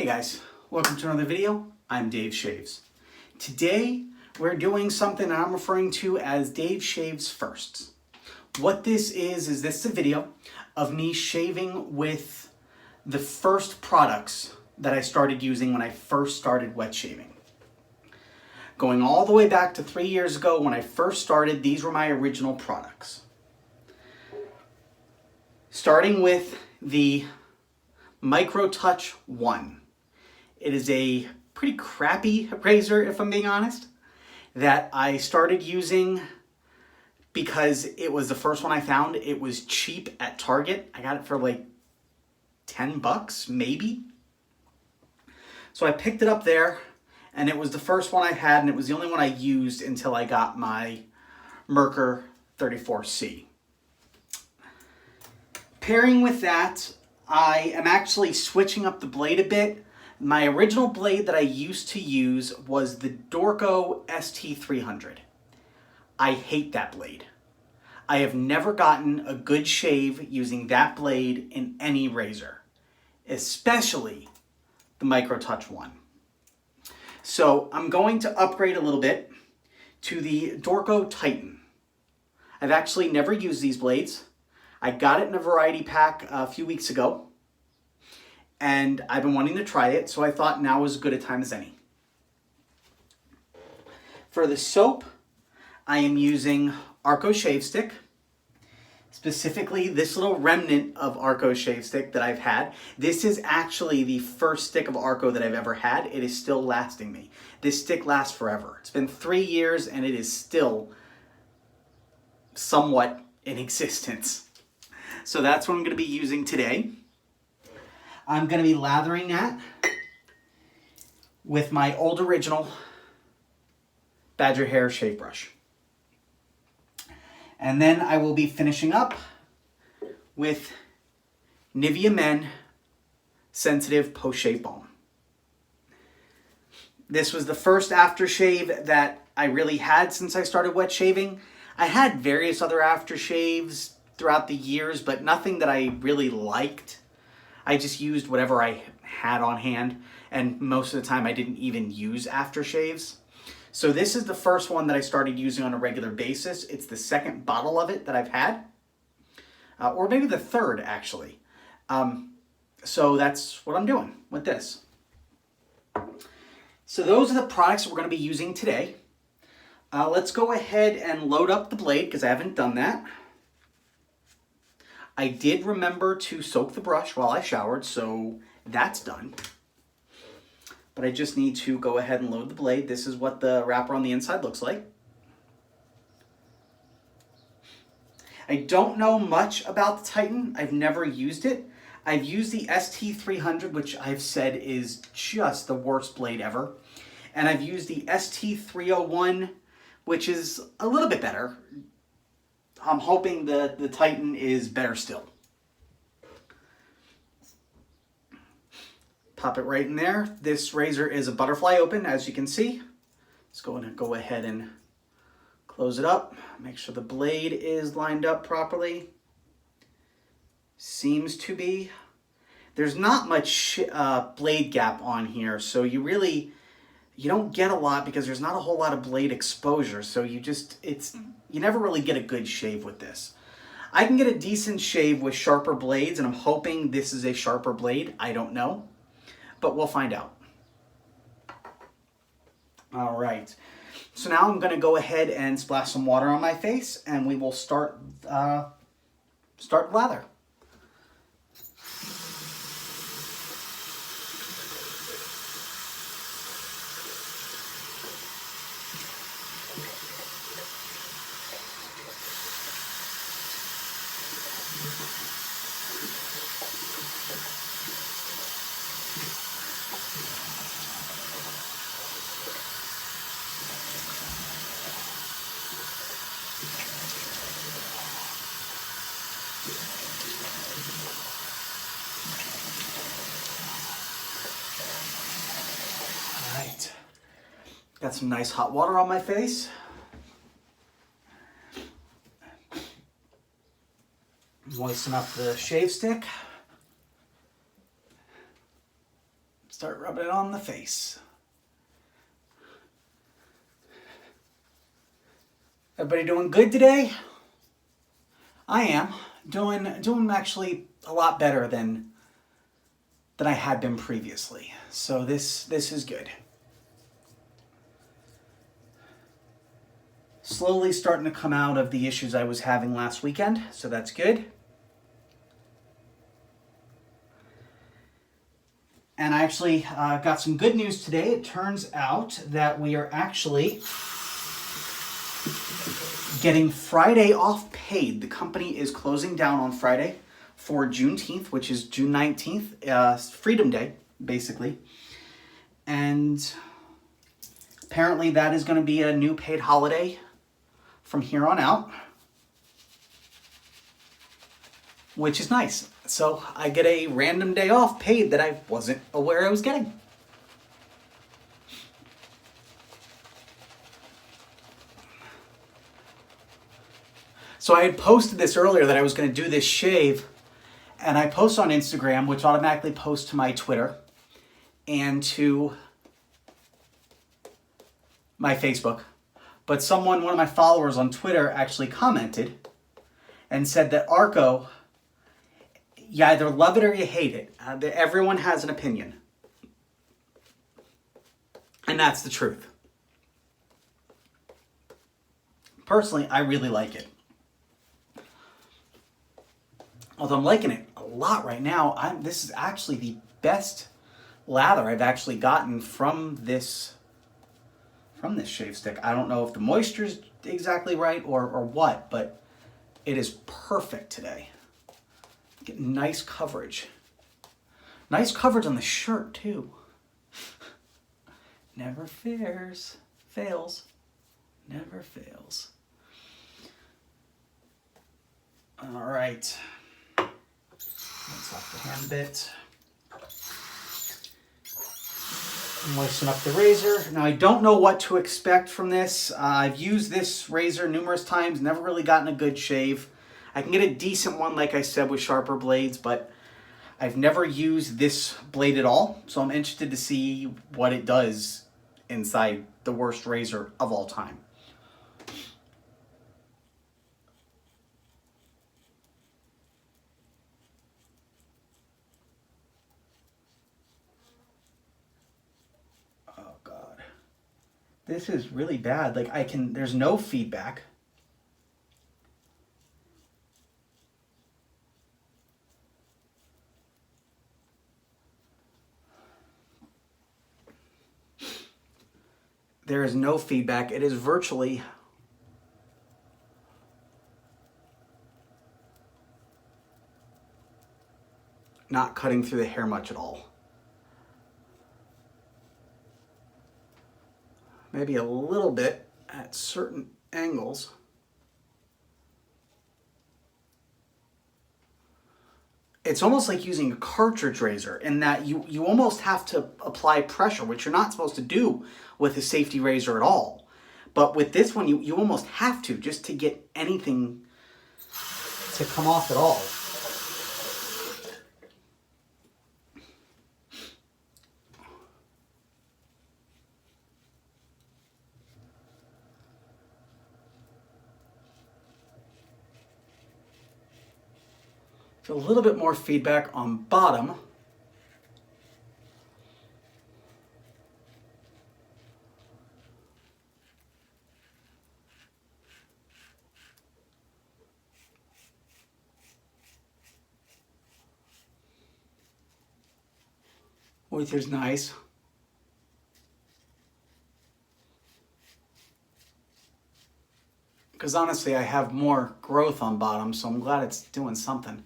guys, welcome to another video. I'm Dave Shaves. Today we're doing something I'm referring to as Dave Shaves Firsts. What this is this is a video of me shaving with the first products that I started using when I first started wet shaving. Going all the way back to 3 years ago when I first started, these were my original products. Starting with the Microtouch One. It is a pretty crappy razor, if I'm being honest, that I started using because it was the first one I found. It was cheap at Target. I got it for like 10 bucks, maybe. So I picked it up there, and it was the first one I had, and it was the only one I used until I got my Merkur 34C. Pairing with that, I am actually switching up the blade a bit. My original blade that I used to use was the Dorco ST300. I hate that blade. I have never gotten a good shave using that blade in any razor, especially the Microtouch One. So I'm going to upgrade a little bit to the Dorco Titan. I've actually never used these blades. I got it in a variety pack a few weeks ago, and I've been wanting to try it, so I thought now was as good a time as any. For the soap, I am using Arno Shave Stick, specifically this little remnant of Arno Shave Stick that I've had. This is actually the first stick of Arno that I've ever had. It is still lasting me. This stick lasts forever. It's been 3 years and it is still somewhat in existence. So that's what I'm going to be using today. I'm going to be lathering that with my old original Badger Hair Shave Brush. And then I will be finishing up with Nivea Men Sensitive Post-Shave Balm. This was the first aftershave that I really had since I started wet shaving. I had various other aftershaves throughout the years, but nothing that I really liked. I just used whatever I had on hand, and most of the time I didn't even use aftershaves. So this is the first one that I started using on a regular basis. It's the second bottle of it that I've had, or maybe the third actually. So that's what I'm doing with this. So those are the products we're going to be using today. Let's go ahead and load up the blade because I haven't done that. I did remember to soak the brush while I showered, so that's done. But I just need to go ahead and load the blade. This is what the wrapper on the inside looks like. I don't know much about the Titan. I've never used it. I've used the ST300, which I've said is just the worst blade ever. And I've used the ST301, which is a little bit better. I'm hoping the Titan is better still. Pop it right in there. This razor is a butterfly open, as you can see. Let's go ahead and close it up. Make sure the blade is lined up properly. Seems to be. There's not much blade gap on here, so you don't get a lot because there's not a whole lot of blade exposure. So you never really get a good shave with this. I can get a decent shave with sharper blades, and I'm hoping this is a sharper blade. I don't know, but we'll find out. All right. So now I'm going to go ahead and splash some water on my face, and we will start lather. Got some nice hot water on my face. Moisten up the shave stick. Start rubbing it on the face. Everybody doing good today? I am doing actually a lot better than I had been previously. So this is good. Slowly starting to come out of the issues I was having last weekend, so that's good. And I actually got some good news today. It turns out that we are actually getting Friday off paid. The company is closing down on Friday for Juneteenth, which is June 19th, Freedom Day, basically. And apparently that is going to be a new paid holiday from here on out, which is nice. So I get a random day off paid that I wasn't aware I was getting. So I had posted this earlier that I was going to do this shave, and I post on Instagram, which automatically posts to my Twitter and to my Facebook. But one of my followers on Twitter actually commented and said that Arco, you either love it or you hate it. Everyone has an opinion. And that's the truth. Personally, I really like it. Although I'm liking it a lot right now, this is actually the best lather I've actually gotten from this shave stick. I don't know if the moisture's exactly right or what, but it is perfect today. Get nice coverage. Nice coverage on the shirt too. Never fails. Never fails. All right. Rinse off the hand a bit. Moisten up the razor. Now I don't know what to expect from this. I've used this razor numerous times, never really gotten a good shave. I can get a decent one, like I said, with sharper blades, but I've never used this blade at all. So I'm interested to see what it does inside the worst razor of all time. This is really bad. Like there's no feedback. There is no feedback. It is virtually not cutting through the hair much at all. Maybe a little bit at certain angles. It's almost like using a cartridge razor in that you almost have to apply pressure, which you're not supposed to do with a safety razor at all. But with this one, you almost have to, just to get anything to come off at all. A little bit more feedback on bottom. Which is nice. Because honestly, I have more growth on bottom, so I'm glad it's doing something.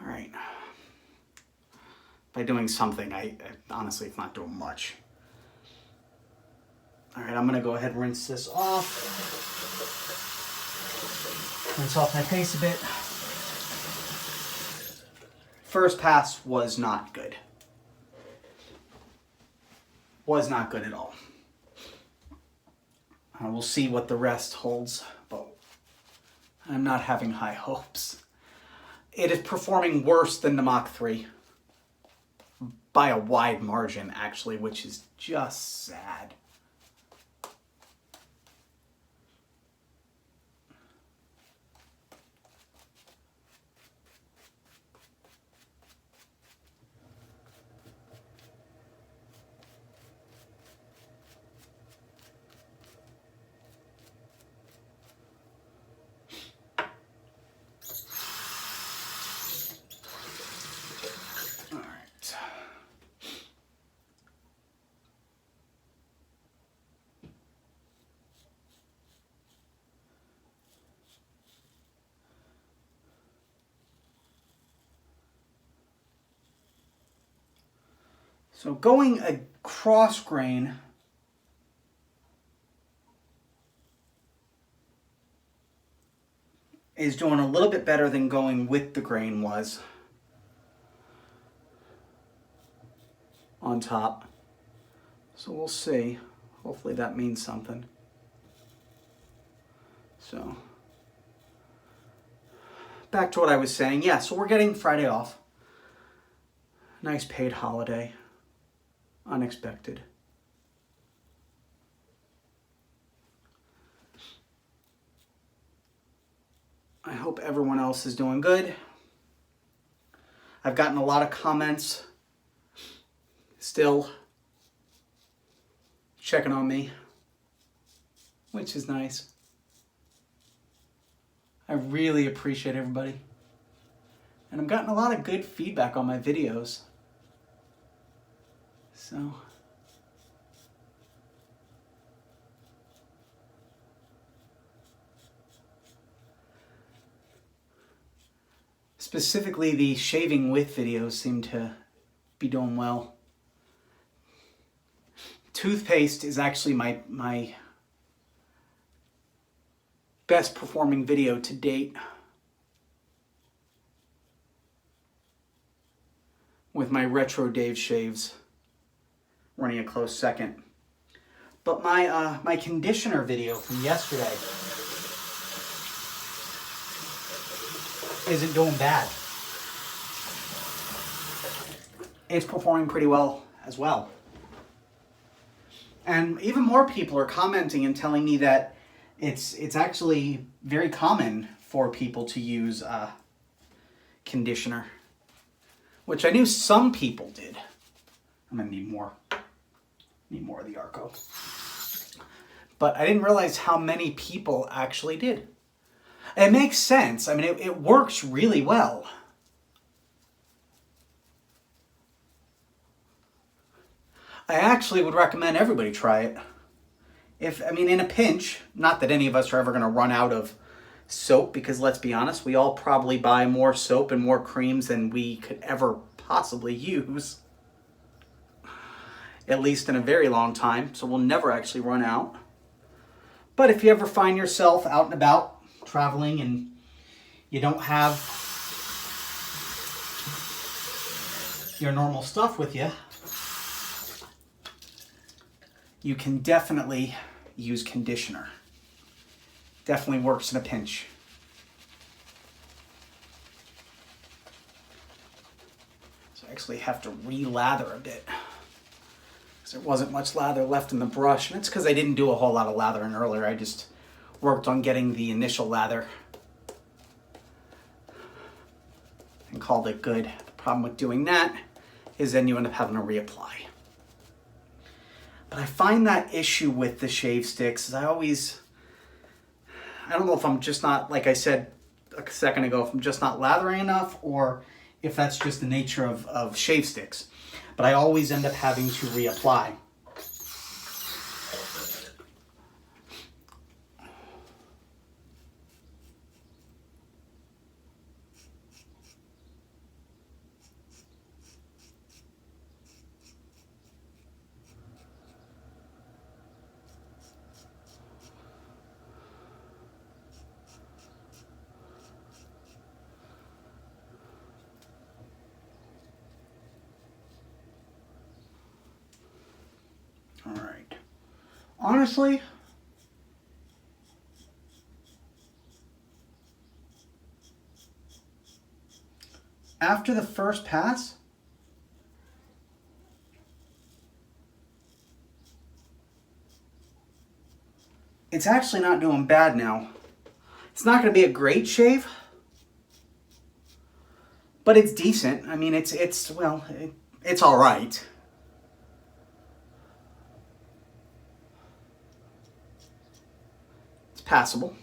All right. By doing something, I honestly, it's not doing much. All right, I'm gonna go ahead and rinse this off. Rinse off my face a bit. First pass was not good. Was not good at all. We'll see what the rest holds, but I'm not having high hopes. It is performing worse than the Mach 3. by a wide margin, actually, which is just sad. So going a cross grain is doing a little bit better than going with the grain was on top. So we'll see. Hopefully that means something. So back to what I was saying. Yeah, so we're getting Friday off. Nice paid holiday. Unexpected. I hope everyone else is doing good. I've gotten a lot of comments still checking on me, which is nice. I really appreciate everybody. And I'm getting a lot of good feedback on my videos. So specifically the shaving with videos seem to be doing well. Toothpaste is actually my best performing video to date, with my retro Dave shaves running a close second. But my conditioner video from yesterday isn't doing bad. It's performing pretty well as well. And even more people are commenting and telling me that it's actually very common for people to use conditioner, which I knew some people did. I'm gonna need more of the Arco. But I didn't realize how many people actually did. It makes sense. I mean, it works really well. I actually would recommend everybody try it. In a pinch, not that any of us are ever going to run out of soap, because let's be honest, we all probably buy more soap and more creams than we could ever possibly use. At least in a very long time, so we'll never actually run out. But if you ever find yourself out and about traveling and you don't have your normal stuff with you, you can definitely use conditioner. Definitely works in a pinch. So I actually have to re-lather a bit, because there wasn't much lather left in the brush, and it's because I didn't do a whole lot of lathering earlier. I just worked on getting the initial lather and called it good. The problem with doing that is then you end up having to reapply. But I find that issue with the shave sticks is I don't know if I'm just not, like I said a second ago, if I'm just not lathering enough, or if that's just the nature of shave sticks. But I always end up having to reapply. All right. Honestly, after the first pass, it's actually not doing bad now. It's not going to be a great shave, but it's decent. I mean, it's all right. It's passable.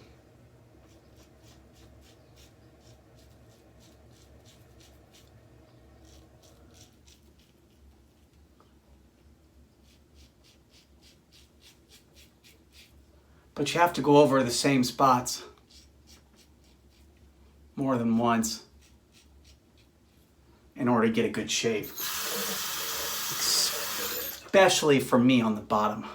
But you have to go over the same spots more than once in order to get a good shave. Especially for me on the bottom.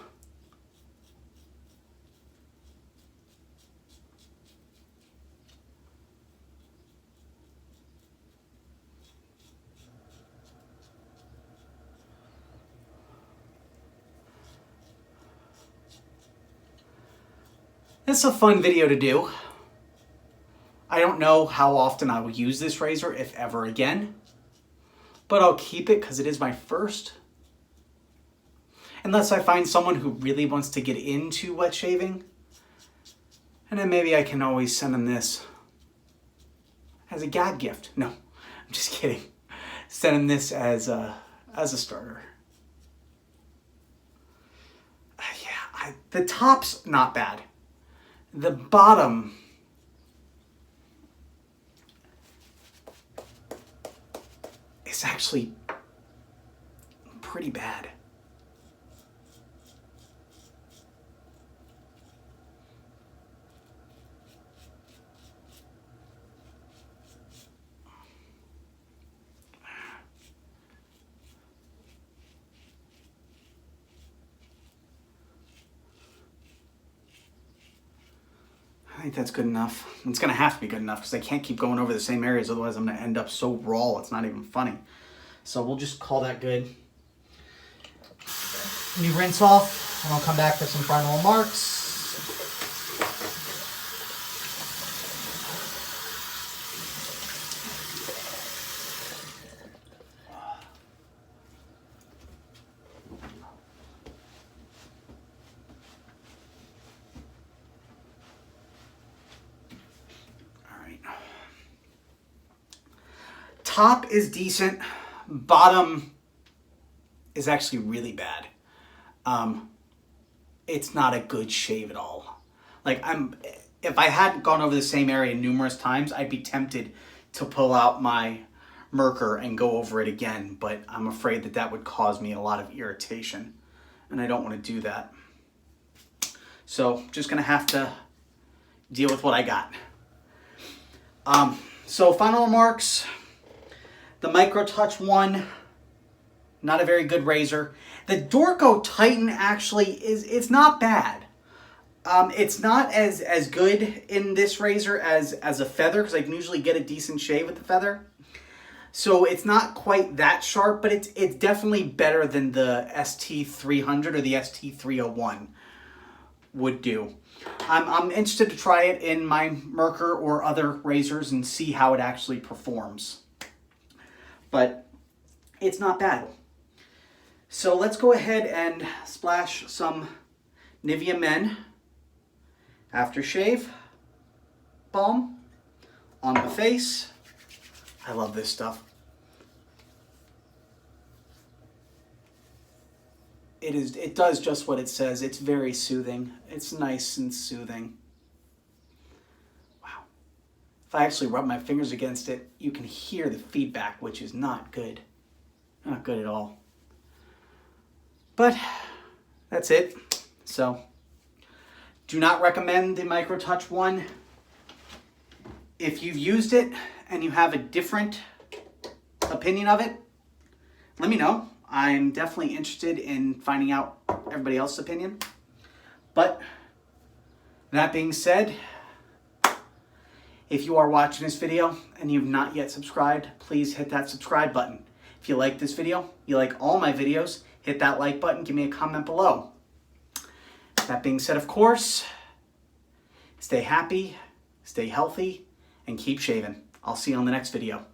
This is a fun video to do. I don't know how often I will use this razor, if ever again, but I'll keep it because it is my first. Unless I find someone who really wants to get into wet shaving, and then maybe I can always send them this as a gag gift. No, I'm just kidding. Send them this as a starter. The top's not bad. The bottom is actually pretty bad. I think that's good enough. It's gonna have to be good enough because I can't keep going over the same areas, otherwise I'm gonna end up so raw it's not even funny. So we'll just call that good. Let me rinse off and I'll come back for some final remarks. Top is decent. Bottom is actually really bad. It's not a good shave at all. Like if I hadn't gone over the same area numerous times, I'd be tempted to pull out my Merkur and go over it again, but I'm afraid that that would cause me a lot of irritation, and I don't want to do that. So just gonna have to deal with what I got. So final remarks. The Microtouch One, not a very good razor. The Dorco Titan actually it's not bad. It's not as good in this razor as a feather, because I can usually get a decent shave with the feather. So it's not quite that sharp, but it's definitely better than the ST300 or the ST301 would do. I'm interested to try it in my Merkur or other razors and see how it actually performs. But it's not bad. So let's go ahead and splash some Nivea Men Aftershave Balm on the face. I love this stuff. It does just what it says. It's very soothing. It's nice and soothing. Wow. If I actually rub my fingers against it, you can hear the feedback, which is not good. Not good at all. But that's it. So, do not recommend the Microtouch One. If you've used it and you have a different opinion of it, let me know. I'm definitely interested in finding out everybody else's opinion. But that being said, if you are watching this video and you've not yet subscribed, please hit that subscribe button. If you like this video, you like all my videos, hit that like button, give me a comment below. That being said, of course, stay happy, stay healthy, and keep shaving. I'll see you on the next video.